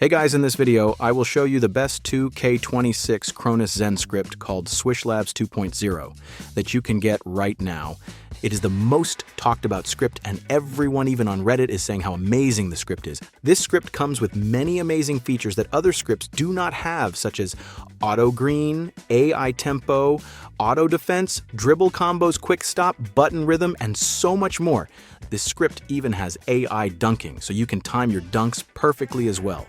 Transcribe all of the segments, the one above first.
Hey guys, in this video, I will show you the best 2K26 Cronus Zen script called SwishLabs 2.0 that you can get right now. It is the most talked about script, and everyone even on Reddit is saying how amazing the script is. This script comes with many amazing features that other scripts do not have, such as Auto-Green, AI tempo, auto defense, dribble combos, quick stop, button rhythm, and so much more. This script even has AI dunking, so you can time your dunks perfectly as well.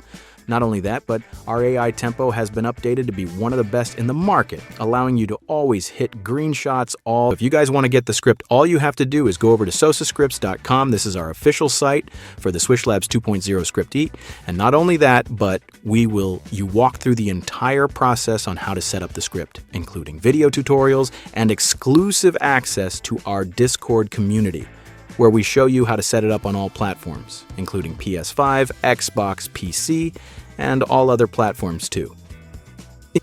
Not only that, but our AI tempo has been updated to be one of the best in the market, allowing you to always hit green shots all. If you guys want to get the script, all you have to do is go over to sosascripts.com. This is our official site for the SwishLabs 2.0 script E. And not only that, but you walk through the entire process on how to set up the script, including video tutorials and exclusive access to our Discord community, where we show you how to set it up on all platforms, including PS5, Xbox, PC, and all other platforms too.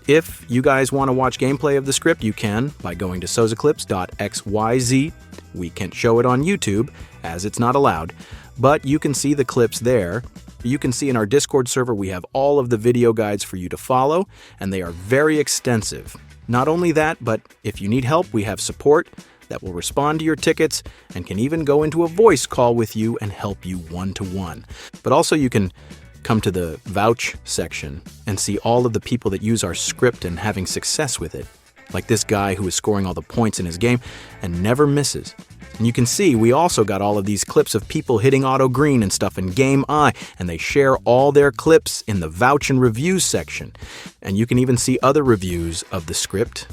If you guys want to watch gameplay of the script, you can by going to sosaclips.xyz. We can't show it on YouTube, as it's not allowed, but you can see the clips there. You can see in our Discord server we have all of the video guides for you to follow, and they are very extensive. Not only that, but if you need help, we have support that will respond to your tickets and can even go into a voice call with you and help you one-to-one. But also you can come to the vouch section and see all of the people that use our script and having success with it, like this guy who is scoring all the points in his game and never misses. And you can see we also got all of these clips of people hitting auto green and stuff in Game I, and they share all their clips in the vouch and reviews section. And you can even see other reviews of the script,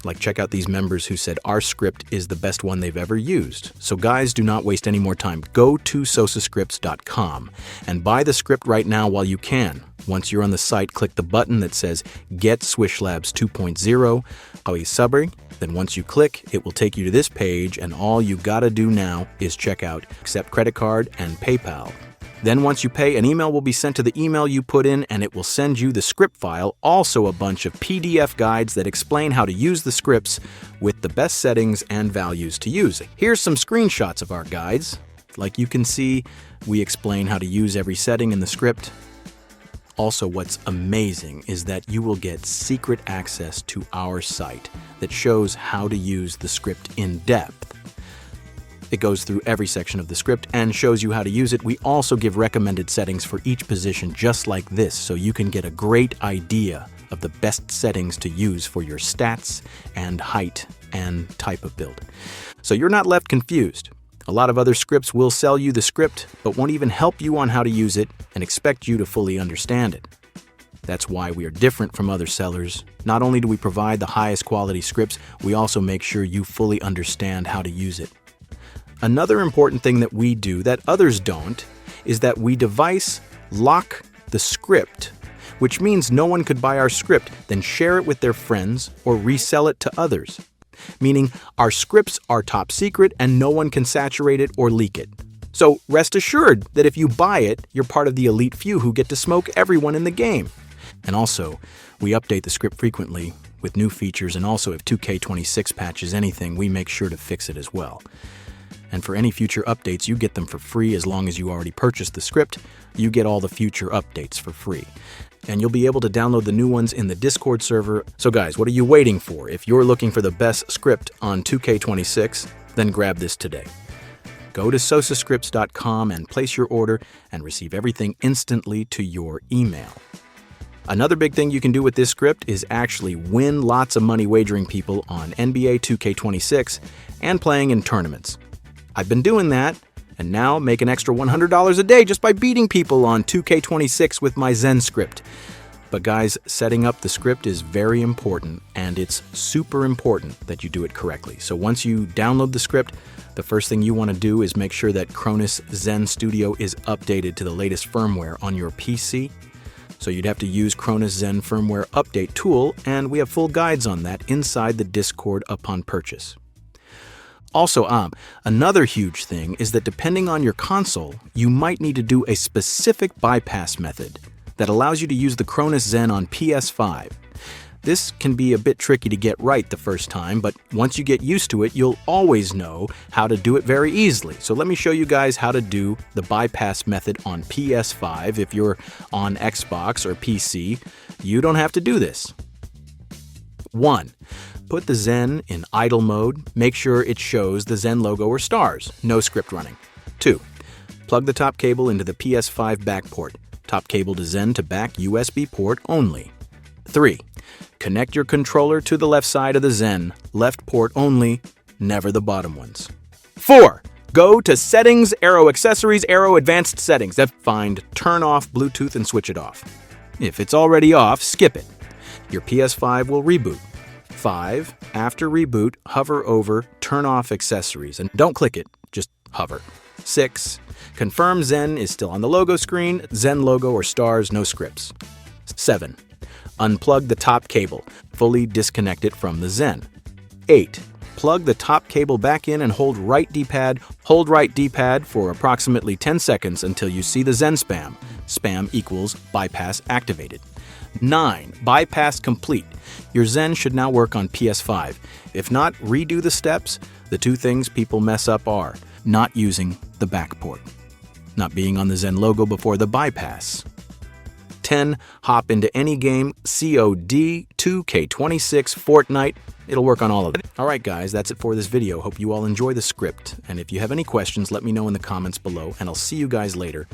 like check out these members who said our script is the best one they've ever used. So guys, do not waste any more time. Go to sosascripts.com and buy the script right now while you can. Once you're on the site, click the button that says Get SwishLabs 2.0. Then once you click, it will take you to this page, and all you gotta do now is check out Accept Credit Card and PayPal. Then once you pay, an email will be sent to the email you put in, and it will send you the script file, also a bunch of PDF guides that explain how to use the scripts with the best settings and values to use. Here's some screenshots of our guides. Like you can see, we explain how to use every setting in the script. Also, what's amazing is that you will get secret access to our site that shows how to use the script in depth. It goes through every section of the script and shows you how to use it. We also give recommended settings for each position just like this, so you can get a great idea of the best settings to use for your stats and height and type of build. So you're not left confused. A lot of other scripts will sell you the script, but won't even help you on how to use it and expect you to fully understand it. That's why we are different from other sellers. Not only do we provide the highest quality scripts, we also make sure you fully understand how to use it. Another important thing that we do that others don't is that we device lock the script, which means no one could buy our script, then share it with their friends or resell it to others. Meaning our scripts are top secret and no one can saturate it or leak it. So rest assured that if you buy it, you're part of the elite few who get to smoke everyone in the game. And also, we update the script frequently with new features, and also if 2K26 patches anything, we make sure to fix it as well. And for any future updates, you get them for free as long as you already purchased the script. You get all the future updates for free. And you'll be able to download the new ones in the Discord server. So guys, what are you waiting for? If you're looking for the best script on 2K26, then grab this today. Go to sosascripts.com and place your order and receive everything instantly to your email. Another big thing you can do with this script is actually win lots of money wagering people on NBA 2K26 and playing in tournaments. I've been doing that, and now make an extra $100 a day just by beating people on 2K26 with my Zen script. But guys, setting up the script is very important, and it's super important that you do it correctly. So once you download the script, the first thing you want to do is make sure that Cronus Zen Studio is updated to the latest firmware on your PC. So you'd have to use Cronus Zen Firmware Update tool, and we have full guides on that inside the Discord upon purchase. Also, another huge thing is that depending on your console, you might need to do a specific bypass method that allows you to use the Cronus Zen on PS5. This can be a bit tricky to get right the first time, but once you get used to it, you'll always know how to do it very easily. So let me show you guys how to do the bypass method on PS5. If you're on Xbox or PC, you don't have to do this. 1. Put the Zen in idle mode. Make sure it shows the Zen logo or stars. No script running. 2. Plug the top cable into the PS5 back port. Top cable to Zen to back USB port only. 3. Connect your controller to the left side of the Zen. Left port only, never the bottom ones. 4. Go to Settings, Arrow Accessories, Arrow Advanced Settings. Find Turn Off Bluetooth and switch it off. If it's already off, skip it. Your PS5 will reboot. 5. After reboot, hover over Turn Off Accessories and don't click it, just hover. 6. Confirm Zen is still on the logo screen, Zen logo or stars, no scripts. 7. Unplug the top cable, fully disconnect it from the Zen. 8. Plug the top cable back in and hold right D-pad. Hold right D-pad for approximately 10 seconds until you see the Zen spam. Spam equals bypass activated. 9. Bypass complete. Your Zen should now work on PS5. If not, redo the steps. The two things people mess up are not using the back port, not being on the Zen logo before the bypass. 10. Hop into any game, COD, 2K26, Fortnite. It'll work on all of it. Alright guys, that's it for this video. Hope you all enjoy the script. And if you have any questions, let me know in the comments below, and I'll see you guys later.